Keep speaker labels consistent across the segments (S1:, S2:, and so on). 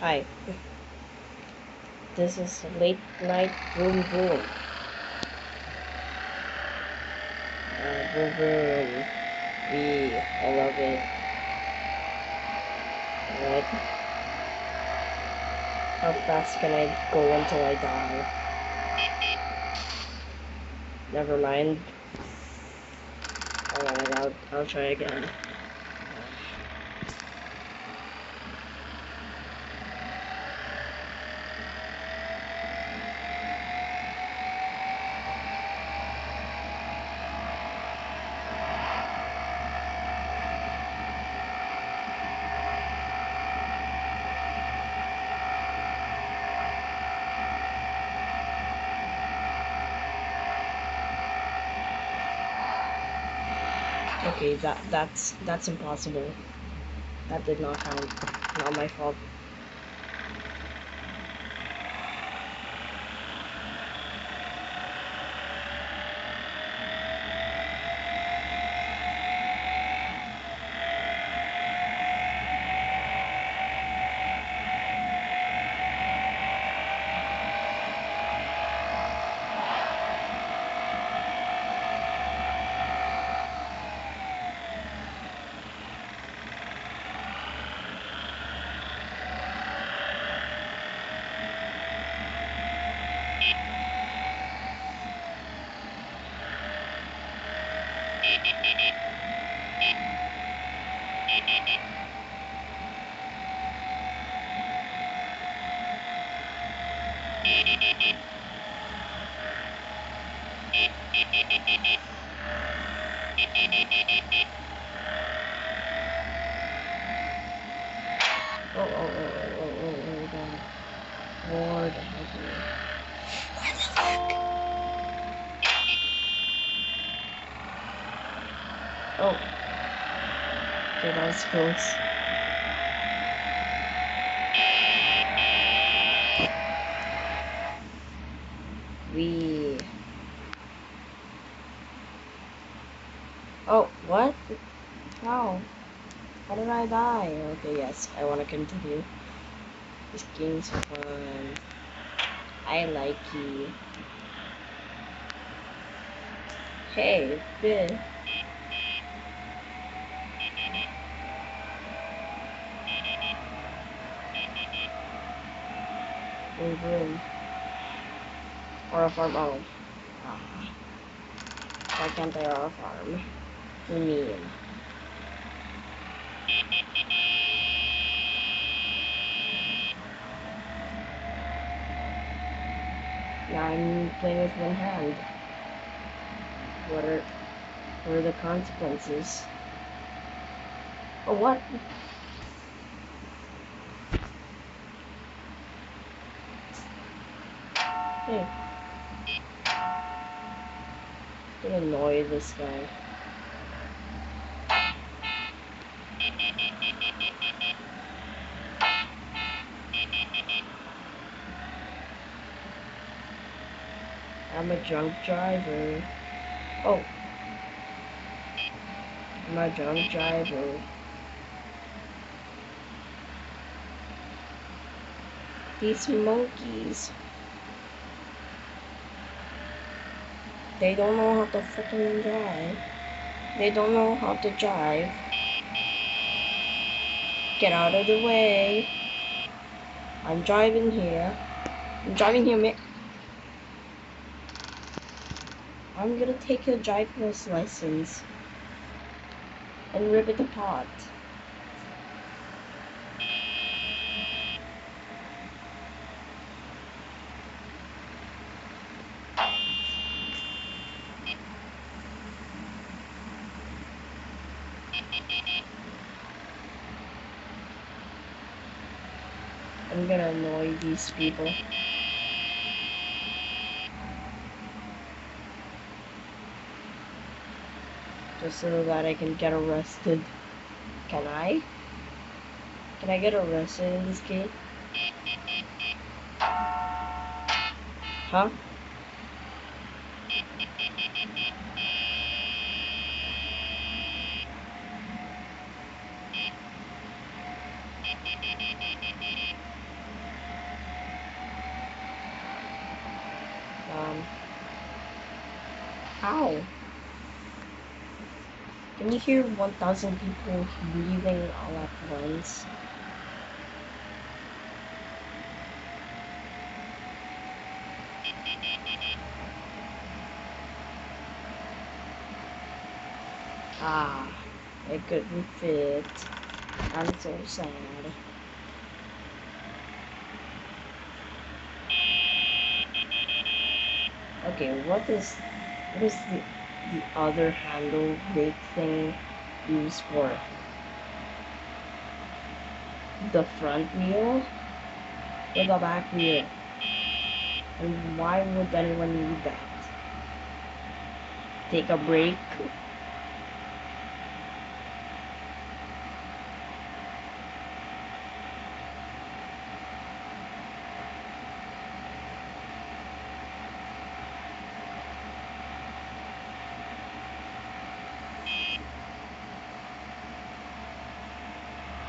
S1: Hi, this is Late Night Vroom Vroom. Vroom Vroom. I love it. Alright. How fast can I go until I die? Never mind. Alright, I'll try again. Okay, that's impossible. That did not count. Not my fault. Oh, God. Lord help me. Where the heck? Oh. Okay, that was close. Oh, what? How? How did I die? Okay, yes, I want to continue. This game's fun. I like you. Hey, good. Vroom vroom. Or a farm. Oh. Ah. Why can't I or a farm? You mean? Now I'm playing with one hand. What are the consequences? Oh, what? Hey. Don't annoy this guy. I'm a drunk driver. Oh. I'm a drunk driver. These monkeys. They don't know how to freaking drive. They don't know how to drive. Get out of the way. I'm driving here. I'm driving here, man. I'm gonna take your driver's license and rip it apart. I'm gonna annoy these people. Just so that I can get arrested. Can I? Can I get arrested in this game? Huh? How? Can you hear 1,000 people breathing all at once? Ah, it couldn't fit. I'm so sad. Okay, what is the other handle brake thing used for? The front wheel or the back wheel? And why would anyone need that? Take a break?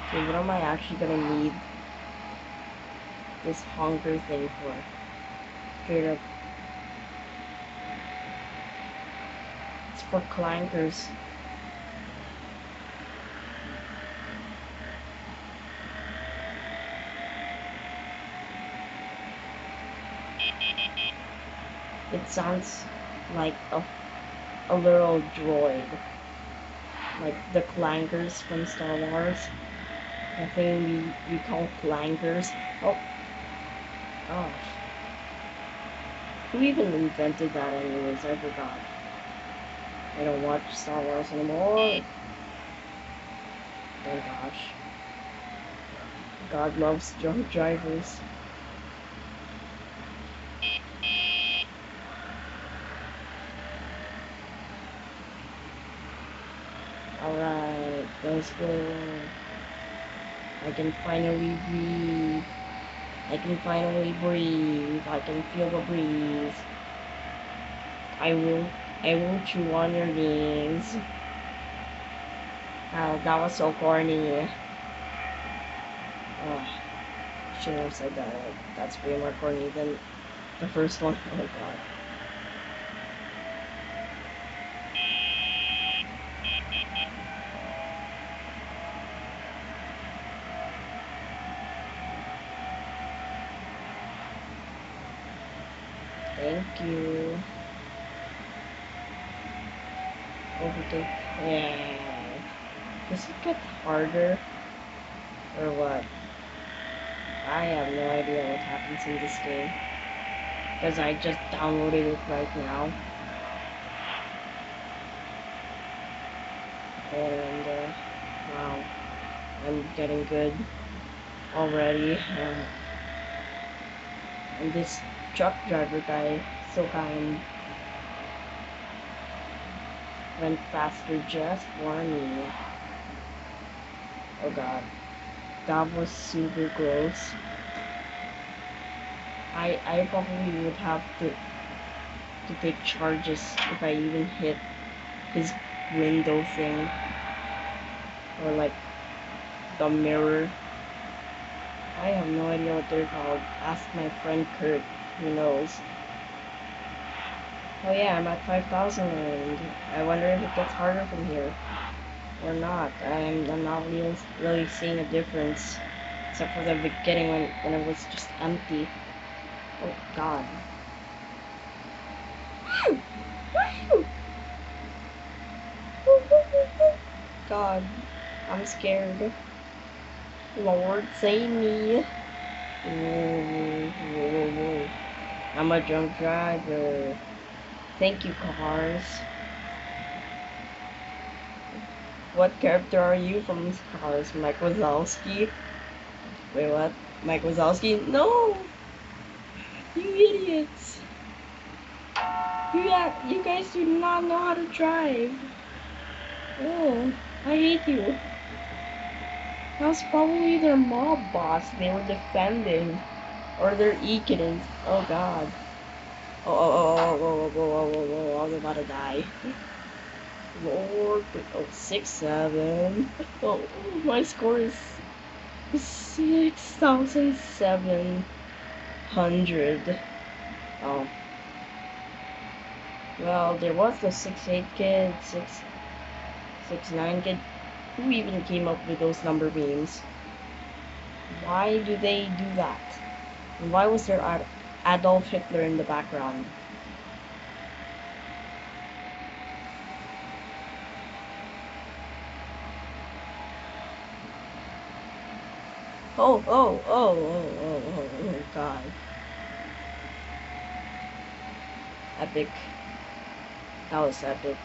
S1: Okay, what am I actually gonna need this honker thing for? Straight up. It's for clankers. It sounds like a little droid. Like the clankers from Star Wars. I think we call clankers. Oh, gosh. Who even invented that anyways? I forgot. I don't watch Star Wars anymore. Oh gosh. God loves drunk drivers. Alright, let's go. I can finally breathe. I can finally breathe. I can feel the breeze. I will chew on your knees. Oh, that was so corny. Oh, shouldn't have said that. That's way more corny than the first one. Oh god. Thank you. Overtake. Yeah. Does it get harder? Or what? I have no idea what happens in this game. Because I just downloaded it right now. And, wow. I'm getting good already. And this truck driver guy, so kind, went faster just for me. Oh god. That was super gross. I probably would have to take charges if I even hit his window thing. Or like the mirror. I have no idea what they're called. Ask my friend Kurt, he knows. Oh yeah, I'm at 5,000 and I wonder if it gets harder from here. Or not. I'm not really seeing a difference. Except for the beginning when it was just empty. Oh god. God, I'm scared. Lord, save me. Whoa, whoa, whoa. I'm a drunk driver. Thank you, cars. What character are you from Cars? Mike Wazowski? Wait, what? Mike Wazowski? No! You idiots! You guys do not know how to drive. Oh, I hate you. That was probably their mob boss they were defending. Or their Ekinins. Oh god. Oh, I was about to die. Lord, oh, 6-7. Oh, my score is 6,700. Oh. Well, there was the 6'8" kid, 6'9" kid. Who even came up with those number memes? Why do they do that? And why was there Adolf Hitler in the background? Oh, God. Epic. That was epic.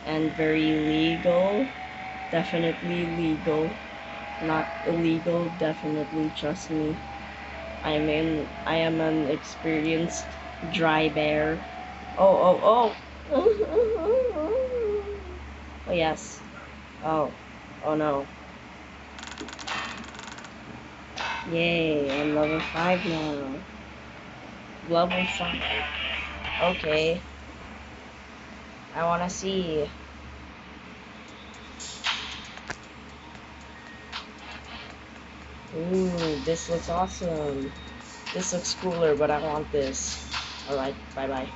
S1: And very legal. Definitely legal. Not illegal, definitely, trust me. I am an experienced dry bear. Oh. Oh, yes. Oh. Oh, no. Yay, I'm level 5 now. Level 5. Okay. I wanna see. Ooh, this looks awesome. This looks cooler, but I want this. Alright, bye-bye.